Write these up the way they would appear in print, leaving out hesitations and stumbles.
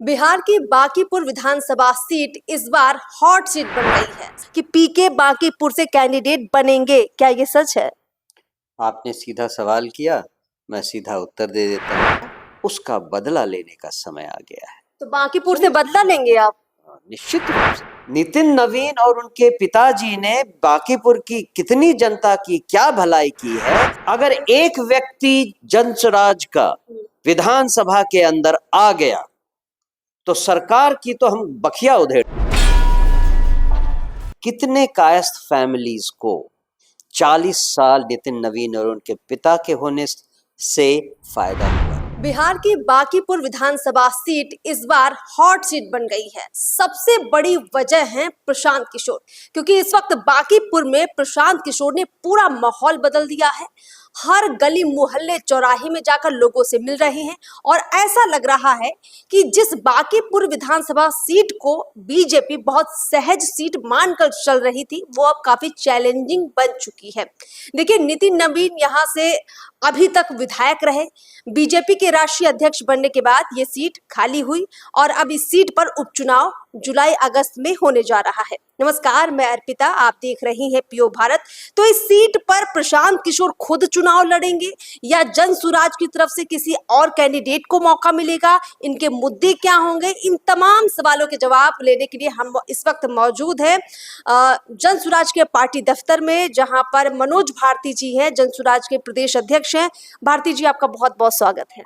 बिहार की बांकीपुर विधानसभा सीट इस बार hot seat बन गई है कि पीके बांकीपुर से कैंडिडेट बनेंगे। क्या ये सच है? आपने सीधा सवाल किया, मैं सीधा उत्तर दे देता हूँ। उसका बदला लेने का समय आ गया है। तो बांकीपुर से बदला लेंगे आप? निश्चित रूप से। नितिन नवीन और उनके पिताजी ने बांकीपुर की कितनी जनता की क्या भलाई की है। अगर एक व्यक्ति जनसुराज का विधानसभा के अंदर आ गया तो सरकार की तो हम बखिया उधेड़। कितने कायस्थ फैमिलीज को 40 साल नितिन नवीन और उनके पिता के होने से फायदा हुआ। बिहार की बांकीपुर विधानसभा सीट इस बार हॉट सीट बन गई है। सबसे बड़ी वजह है प्रशांत किशोर, क्योंकि इस वक्त बांकीपुर में प्रशांत किशोर ने पूरा माहौल बदल दिया है। हर गली मोहल्ले चौराहे में जाकर लोगों से मिल रहे हैं और ऐसा लग रहा है कि जिस बांकीपुर विधानसभा सीट को बीजेपी बहुत सहज सीट मानकर चल रही थी, वो अब काफी चैलेंजिंग बन चुकी है। देखिए, नितिन नवीन यहाँ से अभी तक विधायक रहे। बीजेपी के राष्ट्रीय अध्यक्ष बनने के बाद ये सीट खाली हुई और अब इस सीट पर उपचुनाव जुलाई अगस्त में होने जा रहा है। नमस्कार, मैं अर्पिता, आप देख रही हैं पीओ भारत। तो इस सीट पर प्रशांत किशोर खुद चुनाव लड़ेंगे या जन सुराज की तरफ से किसी और कैंडिडेट को मौका मिलेगा? इनके मुद्दे क्या होंगे? इन तमाम सवालों के जवाब लेने के लिए हम इस वक्त मौजूद हैं जन सुराज के पार्टी दफ्तर में, जहां पर मनोज भारती जी हैं, जन सुराज के प्रदेश अध्यक्ष हैं। भारती जी, आपका बहुत बहुत स्वागत है।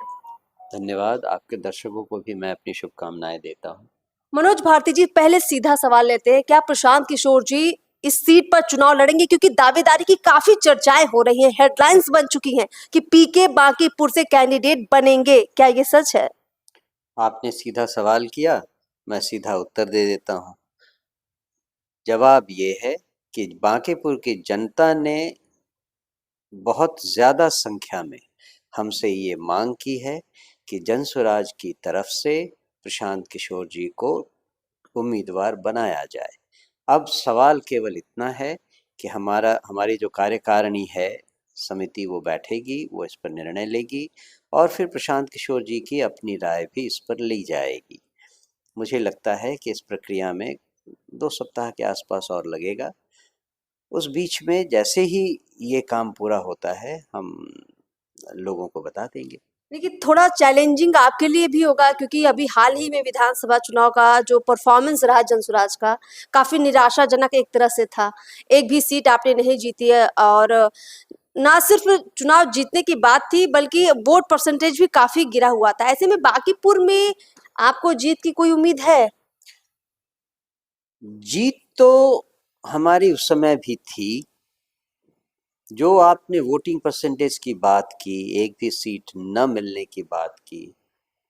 धन्यवाद। आपके दर्शकों को भी मैं अपनी शुभकामनाएं देता हूं। मनोज भारती जी, पहले सीधा सवाल लेते हैं, क्या प्रशांत किशोर जी इस सीट पर चुनाव लड़ेंगे? क्योंकि दावेदारी की काफी चर्चाएं हो रही हैं, हेडलाइंस बन चुकी हैं कि पीके बांकीपुर से कैंडिडेट बनेंगे। क्या ये सच है? आपने सीधा सवाल किया, मैं सीधा उत्तर दे देता हूं। जवाब ये है कि बांकीपुर की जनता ने बहुत ज्यादा संख्या में हमसे ये मांग की है कि जनसुराज की तरफ से प्रशांत किशोर जी को उम्मीदवार बनाया जाए। अब सवाल केवल इतना है कि हमारी जो कार्यकारिणी है समिति, वो बैठेगी, वो इस पर निर्णय लेगी और फिर प्रशांत किशोर जी की अपनी राय भी इस पर ली जाएगी। मुझे लगता है कि इस प्रक्रिया में 2 सप्ताह के आसपास और लगेगा। उस बीच में जैसे ही ये काम पूरा होता है हम लोगों को बता देंगे। लेकिन थोड़ा चैलेंजिंग आपके लिए भी होगा, क्योंकि अभी हाल ही में विधानसभा चुनाव का जो परफॉर्मेंस रहा जनसुराज का, काफी निराशाजनक एक तरह से था। एक भी सीट आपने नहीं जीती है और ना सिर्फ चुनाव जीतने की बात थी, बल्कि वोट परसेंटेज भी काफी गिरा हुआ था। ऐसे में बांकीपुर में आपको जीत की कोई उम्मीद है? जीत तो हमारी उस समय भी थी। जो आपने वोटिंग परसेंटेज की बात की, एक भी सीट न मिलने की बात की,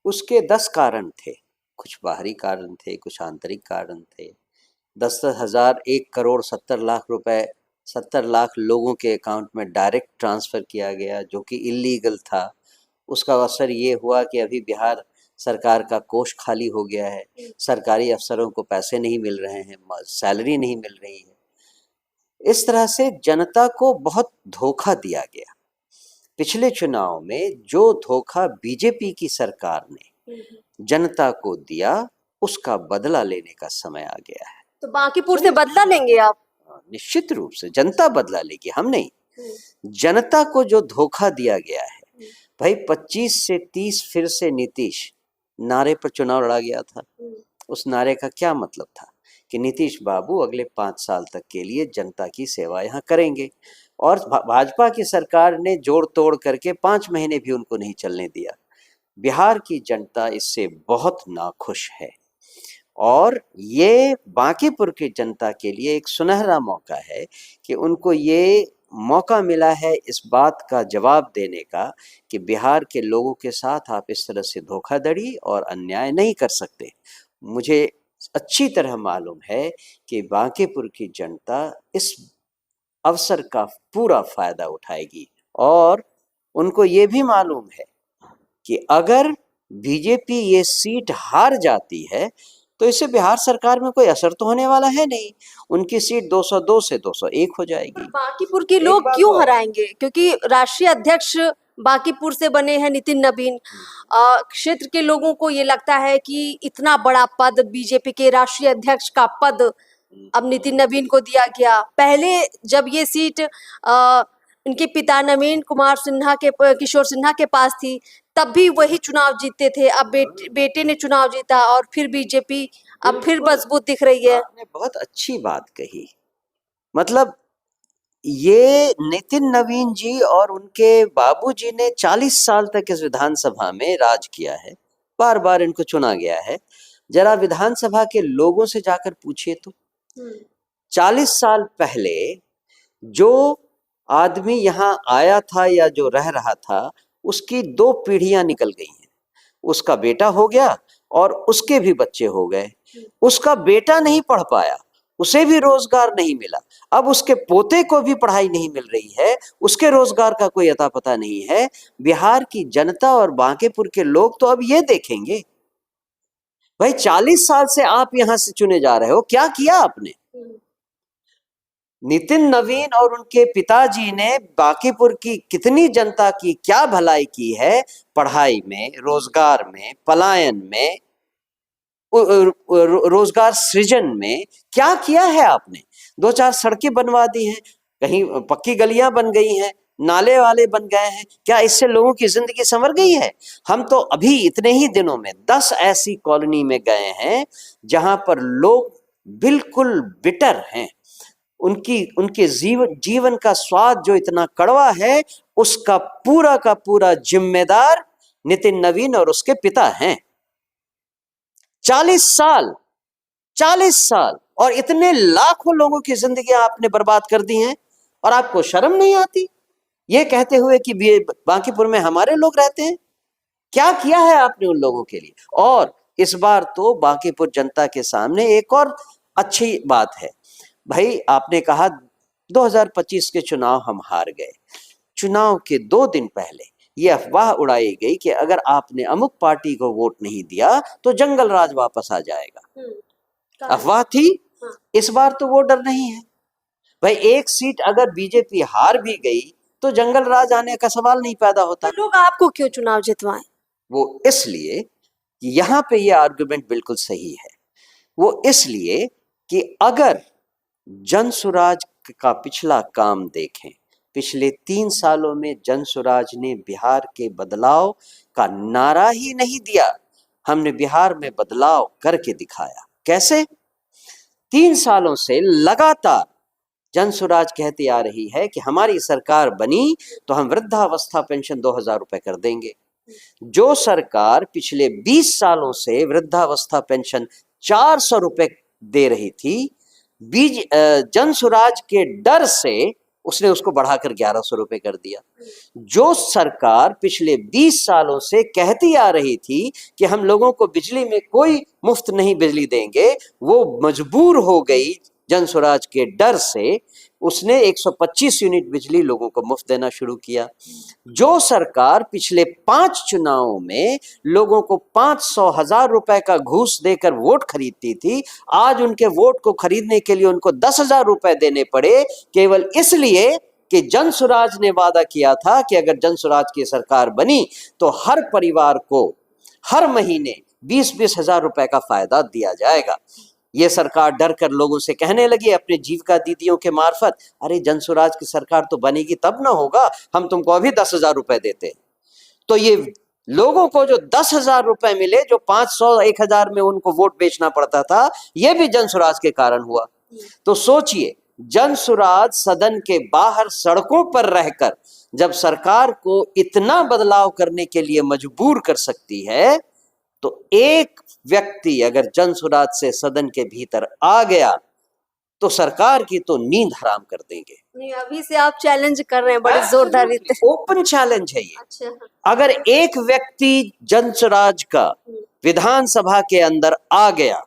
उसके 10 कारण थे। कुछ बाहरी कारण थे, कुछ आंतरिक कारण थे। 10-10 हज़ार, 1 करोड़ 70 लाख रुपए 70 लाख लोगों के अकाउंट में डायरेक्ट ट्रांसफ़र किया गया, जो कि इलीगल था। उसका असर ये हुआ कि अभी बिहार सरकार का कोष खाली हो गया है। सरकारी अफसरों को पैसे नहीं मिल रहे हैं, सैलरी नहीं मिल रही है। इस तरह से जनता को बहुत धोखा दिया गया। पिछले चुनाव में जो धोखा बीजेपी की सरकार ने जनता को दिया, उसका बदला लेने का समय आ गया है। तो बांकीपुर से बदला लेंगे आप? निश्चित रूप से जनता बदला लेगी, हम नहीं। जनता को जो धोखा दिया गया है, भाई 25 से 30 फिर से नीतीश नारे पर चुनाव लड़ा गया था। उस नारे का क्या मतलब था कि नीतीश बाबू अगले 5 साल तक के लिए जनता की सेवा यहाँ करेंगे, और भाजपा की सरकार ने जोड़ तोड़ करके 5 महीने भी उनको नहीं चलने दिया। बिहार की जनता इससे बहुत नाखुश है और ये बांकीपुर की जनता के लिए एक सुनहरा मौका है कि उनको ये मौका मिला है इस बात का जवाब देने का कि बिहार के लोगों के साथ आप इस तरह से धोखाधड़ी और अन्याय नहीं कर सकते। मुझे अच्छी तरह मालूम है कि बांकीपुर की जनता इस अवसर का पूरा फायदा उठाएगी और उनको ये भी मालूम है कि अगर बीजेपी ये सीट हार जाती है तो इससे बिहार सरकार में कोई असर तो होने वाला है नहीं। उनकी सीट 202 से 201 हो जाएगी। बांकीपुर के लोग क्यों हराएंगे? क्योंकि राष्ट्रीय अध्यक्ष बांकीपुर से बने हैं नितिन नवीन। क्षेत्र के लोगों को ये लगता है कि इतना बड़ा पद, बीजेपी के राष्ट्रीय अध्यक्ष का पद अब नितिन नवीन को दिया गया। पहले जब ये सीट इनके पिता नवीन कुमार सिन्हा के, किशोर सिन्हा के पास थी, तब भी वही चुनाव जीतते थे। अब बेटे ने चुनाव जीता और फिर बीजेपी अब फिर मजबूत दिख रही है। आपने बहुत अच्छी बात कही। मतलब ये नितिन नवीन जी और उनके बाबूजी ने 40 साल तक इस विधानसभा में राज किया है, बार बार इनको चुना गया है। जरा विधानसभा के लोगों से जाकर पूछिए तो 40 साल पहले जो आदमी यहाँ आया था या जो रह रहा था, उसकी 2 पीढ़ियां निकल गई हैं। उसका बेटा हो गया और उसके भी बच्चे हो गए। उसका बेटा नहीं पढ़ पाया, उसे भी रोजगार नहीं मिला। अब उसके पोते को भी पढ़ाई नहीं मिल रही है, उसके रोजगार का कोई अता पता नहीं है। बिहार की जनता और बांकीपुर के लोग तो अब ये देखेंगे, भाई 40 साल से आप यहां से चुने जा रहे हो, क्या किया आपने? नितिन नवीन और उनके पिताजी ने बांकीपुर की कितनी जनता की क्या भलाई की है, पढ़ाई में, रोजगार में, पलायन में, रोजगार सृजन में क्या किया है आपने? 2-4 सड़कें बनवा दी हैं, कहीं पक्की गलियां बन गई हैं, नाले वाले बन गए हैं। क्या इससे लोगों की जिंदगी संवर गई है? हम तो अभी इतने ही दिनों में 10 ऐसी कॉलोनी में गए हैं जहां पर लोग बिल्कुल बिटर हैं। उनके जीवन का स्वाद जो इतना कड़वा है, उसका पूरा का पूरा जिम्मेदार नितिन नवीन और उसके पिता हैं। 40 साल और इतने लाखों लोगों की जिंदगी आपने बर्बाद कर दी हैं, और आपको शर्म नहीं आती ये कहते हुए कि बांकीपुर में हमारे लोग रहते हैं? क्या किया है आपने उन लोगों के लिए? और इस बार तो बांकीपुर जनता के सामने एक और अच्छी बात है। भाई आपने कहा 2025 के चुनाव हम हार गए। चुनाव के 2 दिन पहले ये अफवाह उड़ाई गई कि अगर आपने अमुक पार्टी को वोट नहीं दिया तो जंगल राज वापस आ जाएगा। अफवाह थी। इस बार तो वो डर नहीं है। भाई एक सीट अगर बीजेपी हार भी गई तो जंगल राज आने का सवाल नहीं पैदा होता। तो लोग आपको क्यों चुनाव जितवाएं? वो इसलिए कि यहाँ पे ये आर्गुमेंट बिल्कुल सही है। वो इसलिए कि अगर जनसुराज का पिछला काम देखें, पिछले 3 सालों में जनसुराज ने बिहार के बदलाव का नारा ही नहीं दिया, हमने बिहार में बदलाव करके दिखाया। कैसे? 3 सालों से लगातार जनसुराज कहती आ रही है कि हमारी सरकार बनी तो हम वृद्धावस्था पेंशन 2000 रुपए कर देंगे। जो सरकार पिछले 20 सालों से वृद्धावस्था पेंशन 400 रुपए दे रही थी, जनसुराज के डर से उसने उसको बढ़ाकर 1100 रुपए कर दिया। जो सरकार पिछले 20 सालों से कहती आ रही थी कि हम लोगों को बिजली में कोई मुफ्त नहीं बिजली देंगे, वो मजबूर हो गई जनसुराज के डर से, उसने 125 यूनिट बिजली लोगों को मुफ्त देना शुरू किया। जो सरकार पिछले 5 चुनावों में लोगों को 500,000 रुपए का घूस देकर वोट खरीदती थी, आज उनके वोट को खरीदने के लिए उनको 10,000 रुपए देने पड़े, केवल इसलिए कि जनसुराज ने वादा किया था कि अगर जनसुराज की सरकार बनी तो हर परिवार को हर महीने 20-20 हजार रुपए का फायदा दिया जाएगा। ये सरकार डर कर लोगों से कहने लगी अपने जीविका दीदियों के मार्फत, अरे जनसुराज की सरकार तो बनेगी तब ना होगा, हम तुमको अभी 10,000 रुपए देते। तो ये लोगों को जो 10,000 रुपए मिले, जो 500-1000 में उनको वोट बेचना पड़ता था, ये भी जनसुराज के कारण हुआ। तो सोचिए, जनसुराज सदन के बाहर सड़कों पर रहकर जब सरकार को इतना बदलाव करने के लिए मजबूर कर सकती है, तो एक व्यक्ति अगर जनसुराज से सदन के भीतर आ गया तो सरकार की तो नींद हराम कर देंगे। नहीं, अभी से आप चैलेंज कर रहे हैं बड़े जोरदार रीते। ओपन चैलेंज है ये। अच्छा। अगर एक व्यक्ति जनसुराज का विधानसभा के अंदर आ गया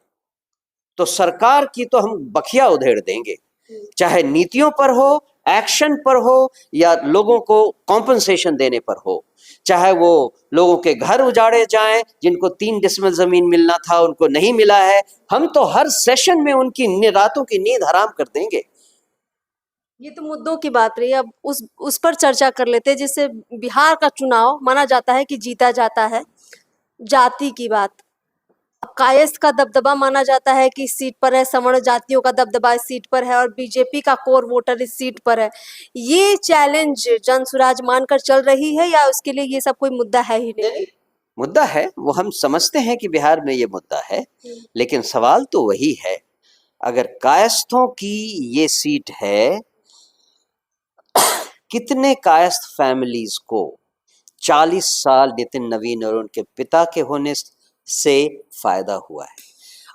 तो सरकार की तो हम बखिया उधेड़ देंगे, चाहे नीतियों पर हो, एक्शन पर हो, या लोगों को कॉम्पनसेशन देने पर हो, चाहे वो लोगों के घर उजाड़े जाएं, जिनको 3 डिसमिल जमीन मिलना था उनको नहीं मिला है, हम तो हर सेशन में उनकी रातों की नींद हराम कर देंगे। ये तो मुद्दों की बात रही। अब उस पर चर्चा कर लेते हैं, जिससे बिहार का चुनाव माना जाता है कि जीता जाता है। जाति की बात, अब कायस्थ का दबदबा माना जाता है कि इस सीट पर है, सवर्ण जातियों का दबदबा इस सीट पर है और बीजेपी का कोर वोटर इस सीट पर है। ये चैलेंज जनसुराज मानकर चल रही है या उसके लिए ये सब कोई मुद्दा है ही नहीं? मुद्दा है, वो हम समझते हैं कि बिहार में ये मुद्दा है, लेकिन सवाल तो वही है, अगर कायस्थों की ये सीट है, कितने कायस्थ फैमिलीज को 40 साल नितिन नवीन और उनके पिता के होने से फायदा हुआ है?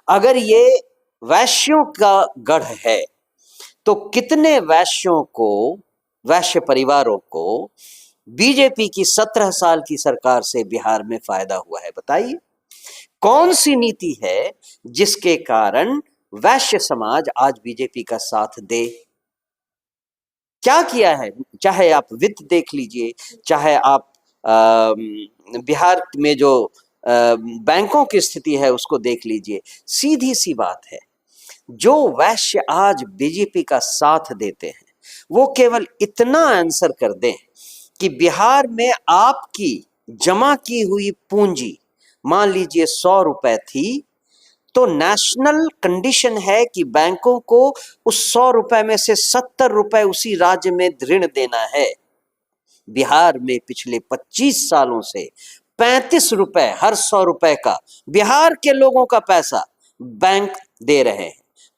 अगर ये वैश्यों का गढ़ है तो कितने वैश्यों को, वैश्य परिवारों को बीजेपी की 17 साल की सरकार से बिहार में फायदा हुआ है? बताइए, कौन सी नीति है जिसके कारण वैश्य समाज आज बीजेपी का साथ दे? क्या किया है? चाहे आप वित्त देख लीजिए, चाहे आप बिहार में जो बैंकों की स्थिति है उसको देख लीजिए। सीधी सी बात है, जो वैश्य आज बीजेपी का साथ देते हैं वो केवल इतना आंसर कर दें कि बिहार में आपकी जमा की हुई पूंजी मान लीजिए 100 रुपए थी, तो नेशनल कंडीशन है कि बैंकों को उस 100 रुपए में से 70 रुपए उसी राज्य में ऋण देना है। बिहार में पिछले 25 सालों से 35 रुपए हर 100 रुपए का बिहार के लोगों का पैसा बैंक दे रहे हैं,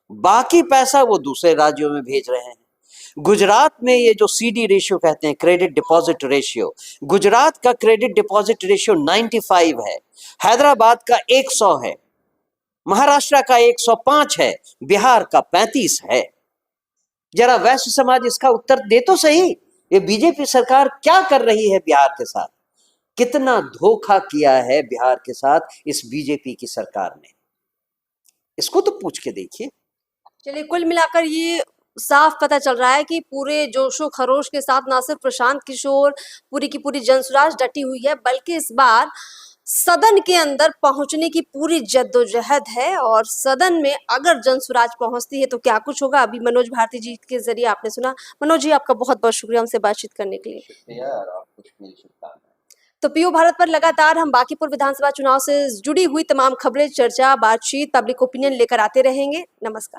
बाकी पैसा वो दूसरे राज्यों में भेज रहे हैं। गुजरात में ये जो सीडी रेशियो कहते हैं, क्रेडिट डिपॉजिट रेशियो, गुजरात का क्रेडिट डिपॉजिट रेशियो 95 है, हैदराबाद का 100 है, महाराष्ट्र का 105 है, बिहार का 35 है। जरा वैश्य समाज इसका उत्तर दे तो सही, ये बीजेपी सरकार क्या कर रही है बिहार के साथ? कितना धोखा किया है बिहार के साथ इस बीजेपी की सरकार ने, इसको तो पूछ के देखिए। चलिए, कुल मिलाकर ये साफ पता चल रहा है कि पूरे जोशो खरोश के साथ ना सिर्फ प्रशांत किशोर, पूरी की पूरी जनसुराज डटी हुई है, बल्कि इस बार सदन के अंदर पहुंचने की पूरी जद्दोजहद है। और सदन में अगर जनसुराज पहुंचती है तो क्या कुछ होगा, अभी मनोज भारती जी के जरिए आपने सुना। मनोज जी, आपका बहुत बहुत शुक्रिया हमसे बातचीत करने के लिए। तो पीओ भारत पर लगातार हम बांकीपुर विधानसभा चुनाव से जुड़ी हुई तमाम खबरें, चर्चा, बातचीत, पब्लिक ओपिनियन लेकर आते रहेंगे। नमस्कार।